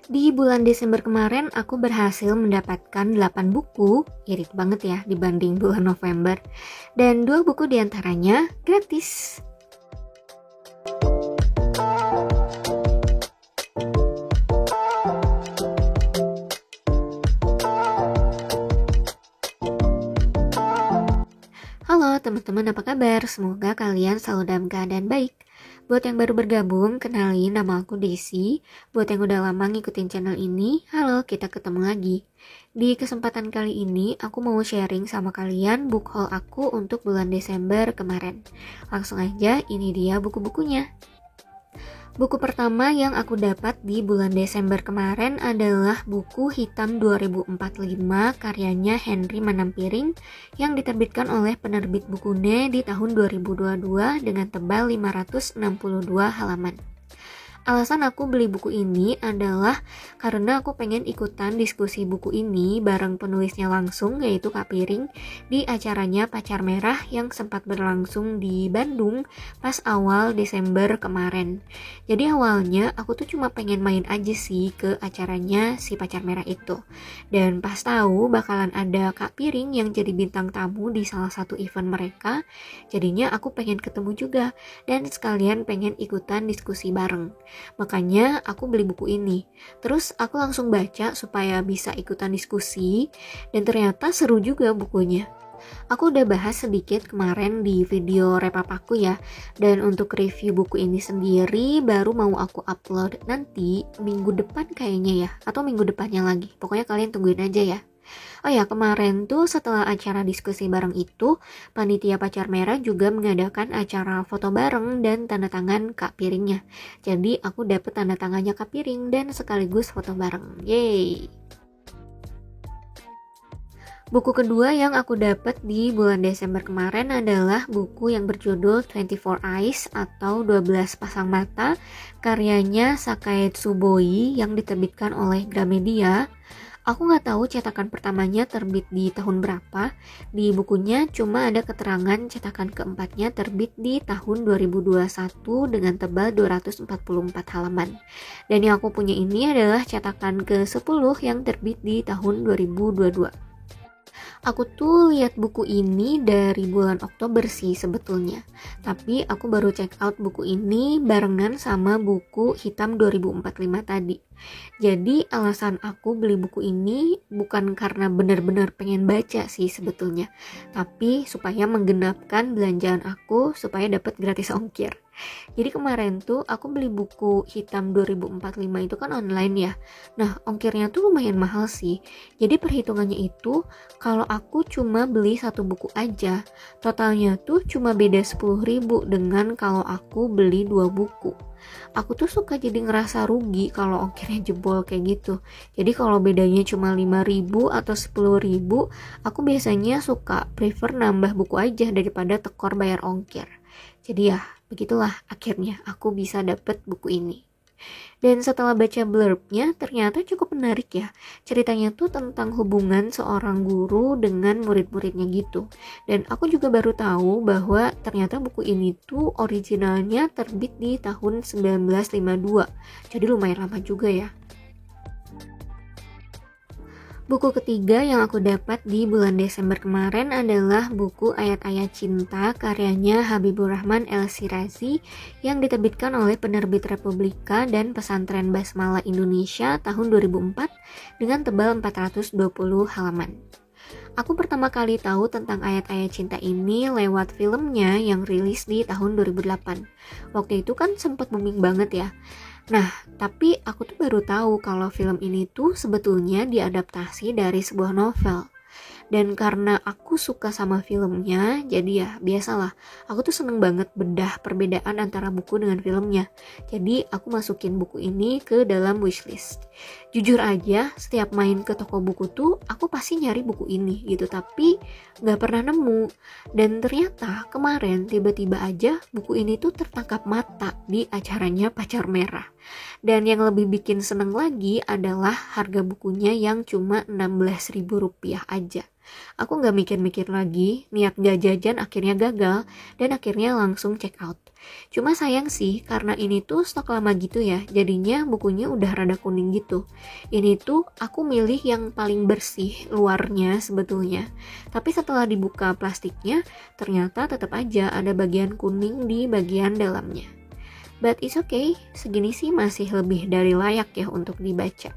Di bulan Desember kemarin aku berhasil mendapatkan 8 buku, irit banget ya dibanding bulan November. Dan 2 buku diantaranya gratis. Halo teman-teman, apa kabar? Semoga kalian selalu dalam keadaan baik. Buat yang baru bergabung, kenalin nama aku Desi. Buat yang udah lama ngikutin channel ini, halo, kita ketemu lagi. Di kesempatan kali ini, aku mau sharing sama kalian book haul aku untuk bulan Desember kemarin. Langsung aja, ini dia buku-bukunya. Buku pertama yang aku dapat di bulan Desember kemarin adalah buku Hitam 2045 karyanya Henry Manampiring yang diterbitkan oleh penerbit Bukune di tahun 2022 dengan tebal 562 halaman. Alasan aku beli buku ini adalah karena aku pengen ikutan diskusi buku ini bareng penulisnya langsung, yaitu Kak Piring, di acaranya Pacar Merah yang sempat berlangsung di Bandung pas awal Desember kemarin. Jadi awalnya aku tuh cuma pengen main aja sih ke acaranya si Pacar Merah itu. Dan pas tahu bakalan ada Kak Piring yang jadi bintang tamu di salah satu event mereka, jadinya aku pengen ketemu juga dan sekalian pengen ikutan diskusi bareng. Makanya aku beli buku ini. Terus aku langsung baca supaya bisa ikutan diskusi, dan ternyata seru juga bukunya. Aku udah bahas sedikit kemarin di video wrap-up aku ya. Dan untuk review buku ini sendiri baru mau aku upload nanti minggu depan kayaknya ya, atau minggu depannya lagi. Pokoknya kalian tungguin aja ya. Oh ya, kemarin tuh setelah acara diskusi bareng itu, panitia Pacar Merah juga mengadakan acara foto bareng dan tanda tangan Kak Piringnya. Jadi aku dapet tanda tangannya Kak Piring dan sekaligus foto bareng. Yeay! Buku kedua yang aku dapat di bulan Desember kemarin adalah buku yang berjudul 24 Eyes atau 12 Pasang Mata, karyanya Sakae Tsuboi yang diterbitkan oleh Gramedia. Aku nggak tahu cetakan pertamanya terbit di tahun berapa. Di bukunya cuma ada keterangan cetakan keempatnya terbit di tahun 2021 dengan tebal 244 halaman. Dan yang aku punya ini adalah cetakan ke-10 yang terbit di tahun 2022. Aku tuh lihat buku ini dari bulan Oktober sih sebetulnya. Tapi aku baru check out buku ini barengan sama buku Hitam 2045 tadi. Jadi alasan aku beli buku ini bukan karena benar-benar pengen baca sih sebetulnya, tapi supaya menggenapkan belanjaan aku supaya dapat gratis ongkir. Jadi kemarin tuh aku beli buku Hitam 2045 itu kan online ya. Nah, ongkirnya tuh lumayan mahal sih. Jadi perhitungannya itu kalau aku cuma beli satu buku aja, totalnya tuh cuma beda 10.000 dengan kalau aku beli 2 buku. Aku tuh suka jadi ngerasa rugi kalau ongkirnya jebol kayak gitu. Jadi kalau bedanya cuma 5.000 atau 10.000, aku biasanya suka prefer nambah buku aja daripada tekor bayar ongkir. Jadi ya, begitulah akhirnya aku bisa dapet buku ini. Dan setelah baca blurbnya ternyata cukup menarik ya. Ceritanya tuh tentang hubungan seorang guru dengan murid-muridnya gitu. Dan aku juga baru tahu bahwa ternyata buku ini tuh originalnya terbit di tahun 1952. Jadi lumayan lama juga ya. Buku ketiga yang aku dapat di bulan Desember kemarin adalah buku Ayat-Ayat Cinta karyanya Habibur Rahman El-Shirazi yang diterbitkan oleh penerbit Republika dan Pesantren Basmalah Indonesia tahun 2004 dengan tebal 420 halaman. Aku pertama kali tahu tentang Ayat-Ayat Cinta ini lewat filmnya yang rilis di tahun 2008. Waktu itu kan sempat booming banget ya. Nah, tapi aku tuh baru tahu kalau film ini tuh sebetulnya diadaptasi dari sebuah novel. Dan karena aku suka sama filmnya, jadi ya biasalah, aku tuh seneng banget bedah perbedaan antara buku dengan filmnya. Jadi aku masukin buku ini ke dalam wishlist. Jujur aja, setiap main ke toko buku tuh aku pasti nyari buku ini gitu, tapi gak pernah nemu. Dan ternyata kemarin tiba-tiba aja buku ini tuh tertangkap mata di acaranya Pacar Merah. Dan yang lebih bikin seneng lagi adalah harga bukunya yang cuma Rp16.000 aja. Aku gak mikir-mikir lagi, niat gak jajan akhirnya gagal, dan akhirnya langsung check out. Cuma sayang sih, karena ini tuh stok lama gitu ya, jadinya bukunya udah rada kuning gitu. Ini tuh aku milih yang paling bersih luarnya sebetulnya. Tapi setelah dibuka plastiknya, ternyata tetap aja ada bagian kuning di bagian dalamnya. But it's okay, segini sih masih lebih dari layak ya untuk dibaca.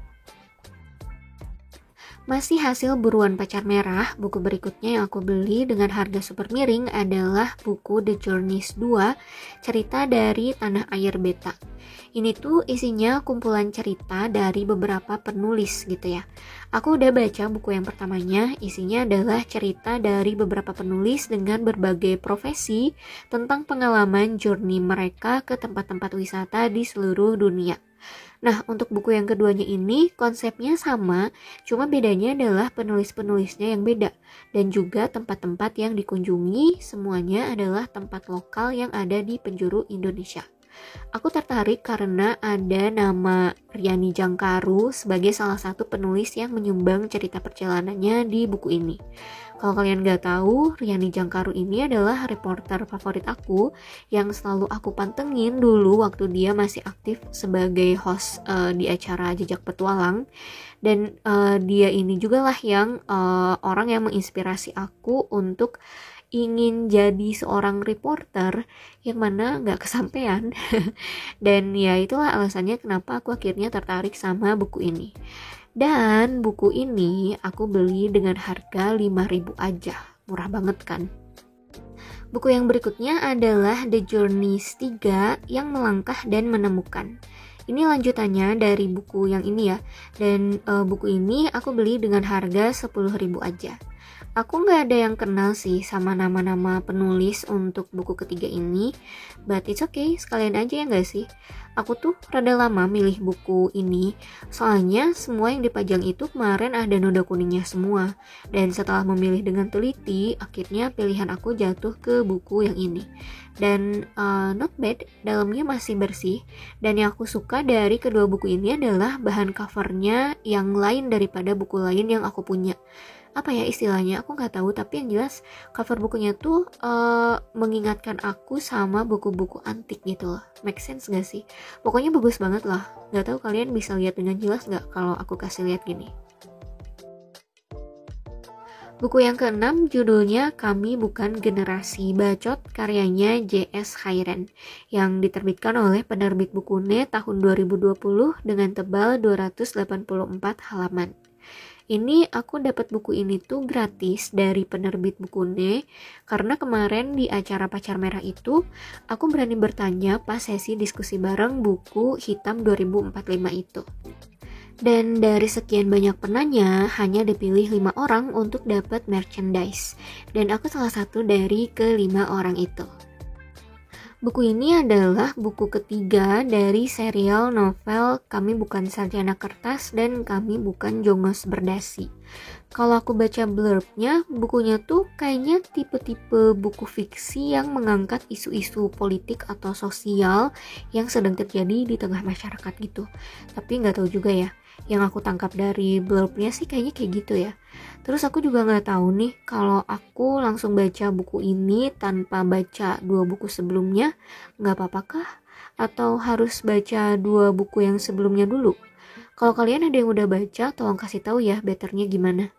Masih hasil buruan pacar merah, buku berikutnya yang aku beli dengan harga super miring adalah buku The Journeys 2, cerita dari Tanah Air Beta. Ini tuh isinya kumpulan cerita dari beberapa penulis gitu ya. Aku udah baca buku yang pertamanya, isinya adalah cerita dari beberapa penulis dengan berbagai profesi tentang pengalaman journey mereka ke tempat-tempat wisata di seluruh dunia. Nah, untuk buku yang keduanya ini konsepnya sama, cuma bedanya adalah penulis-penulisnya yang beda. Dan juga tempat-tempat yang dikunjungi semuanya adalah tempat lokal yang ada di penjuru Indonesia. Aku tertarik karena ada nama Riani Jangkaru sebagai salah satu penulis yang menyumbang cerita perjalanannya di buku ini. Kalau kalian gak tahu, Riani Jangkaru ini adalah reporter favorit aku yang selalu aku pantengin dulu waktu dia masih aktif sebagai host di acara Jejak Petualang. Dan dia ini juga lah yang orang yang menginspirasi aku untuk ingin jadi seorang reporter yang mana gak kesampean. Dan ya itulah alasannya kenapa aku akhirnya tertarik sama buku ini. Dan buku ini aku beli dengan harga 5.000 aja, murah banget kan. Buku yang berikutnya adalah The Journeys 3 yang melangkah dan menemukan. Ini lanjutannya dari buku yang ini ya. Dan buku ini aku beli dengan harga 10.000 aja. Aku gak ada yang kenal sih sama nama-nama penulis untuk buku ketiga ini, but it's okay, sekalian aja ya gak sih? Aku tuh rada lama milih buku ini, soalnya semua yang dipajang itu kemarin ada noda kuningnya semua. Dan setelah memilih dengan teliti, akhirnya pilihan aku jatuh ke buku yang ini. Dan not bad, dalamnya masih bersih. Dan yang aku suka dari kedua buku ini adalah bahan covernya yang lain daripada buku lain yang aku punya. Apa ya istilahnya, aku nggak tahu, tapi yang jelas cover bukunya tuh mengingatkan aku sama buku-buku antik gitu loh. Make sense gak sih? Pokoknya bagus banget lah. Nggak tahu kalian bisa lihat dengan jelas nggak kalau aku kasih lihat gini. Buku yang keenam judulnya Kami Bukan Generasi Bacot, karyanya J.S. Khairen yang diterbitkan oleh penerbit Bukune tahun 2020 dengan tebal 284 halaman. Ini aku dapat buku ini tuh gratis dari penerbit Bukune karena kemarin di acara Pacar Merah itu aku berani bertanya pas sesi diskusi bareng buku Hitam 2045 itu. Dan dari sekian banyak penanya hanya dipilih 5 orang untuk dapat merchandise dan aku salah satu dari ke-5 orang itu. Buku ini adalah buku ketiga dari serial novel Kami Bukan Sarjana Kertas dan Kami Bukan Jongos Berdasi. Kalau aku baca blurbnya, bukunya tuh kayaknya tipe-tipe buku fiksi yang mengangkat isu-isu politik atau sosial yang sedang terjadi di tengah masyarakat gitu. Tapi nggak tahu juga ya. Yang aku tangkap dari blurbnya sih kayaknya kayak gitu ya. Terus aku juga nggak tahu nih kalau aku langsung baca buku ini tanpa baca 2 buku sebelumnya, nggak apa-apa kah? Atau harus baca 2 buku yang sebelumnya dulu? Kalau kalian ada yang udah baca, tolong kasih tahu ya betternya gimana.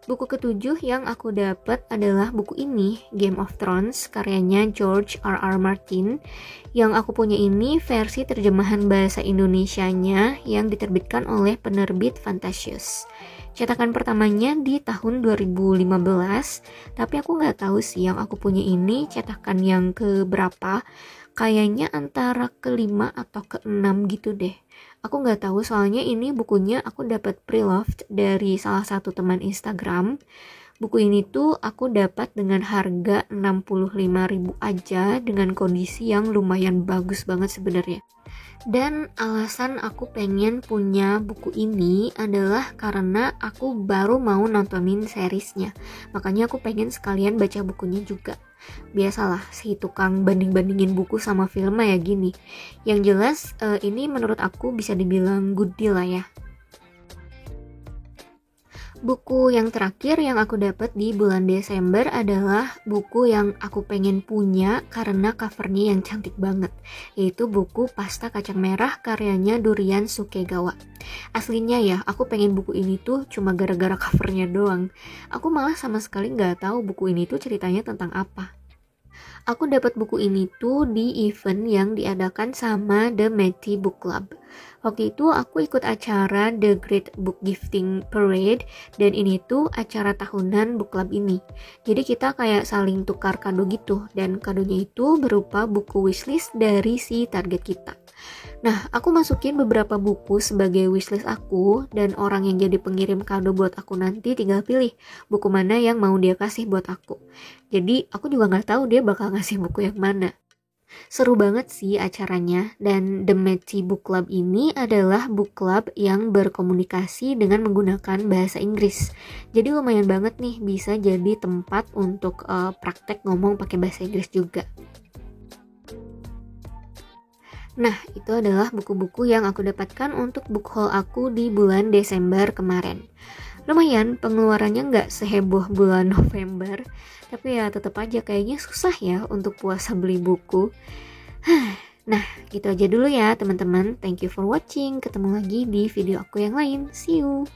Buku ketujuh yang aku dapat adalah buku ini, Game of Thrones, karyanya George R.R. Martin. Yang aku punya ini versi terjemahan bahasa Indonesianya yang diterbitkan oleh penerbit Fantasius. Cetakan pertamanya di tahun 2015, tapi aku nggak tahu sih yang aku punya ini cetakan yang keberapa. Kayaknya antara ke-5 atau ke-6 gitu deh. Aku nggak tahu soalnya ini bukunya aku dapat pre-loved dari salah satu teman Instagram. Buku ini tuh aku dapat dengan harga 65.000 aja dengan kondisi yang lumayan bagus banget sebenarnya. Dan alasan aku pengen punya buku ini adalah karena aku baru mau nontonin seriesnya. Makanya aku pengen sekalian baca bukunya juga. Biasalah si tukang banding-bandingin buku sama film ya gini. Yang jelas ini menurut aku bisa dibilang good deal lah ya. Buku yang terakhir yang aku dapat di bulan Desember adalah buku yang aku pengen punya karena covernya yang cantik banget, yaitu buku Pasta Kacang Merah karyanya Durian Sukegawa. Aslinya ya, aku pengen buku ini tuh cuma gara-gara covernya doang. Aku malah sama sekali nggak tahu buku ini tuh ceritanya tentang apa. Aku dapat buku ini tuh di event yang diadakan sama The Mighty Book Club. Waktu itu aku ikut acara The Great Book Gifting Parade dan ini tuh acara tahunan book club ini. Jadi kita kayak saling tukar kado gitu dan kadonya itu berupa buku wishlist dari si target kita. Nah, aku masukin beberapa buku sebagai wishlist aku dan orang yang jadi pengirim kado buat aku nanti tinggal pilih buku mana yang mau dia kasih buat aku. Jadi aku juga nggak tahu dia bakal ngasih buku yang mana. Seru banget sih acaranya dan The Mighty Book Club ini adalah book club yang berkomunikasi dengan menggunakan bahasa Inggris. Jadi lumayan banget nih bisa jadi tempat untuk praktek ngomong pakai bahasa Inggris juga. Nah, itu adalah buku-buku yang aku dapatkan untuk book haul aku di bulan Desember kemarin. Lumayan, pengeluarannya nggak seheboh bulan November, tapi ya tetap aja kayaknya susah ya untuk puasa beli buku. Nah, gitu aja dulu ya teman-teman. Thank you for watching. Ketemu lagi di video aku yang lain. See you!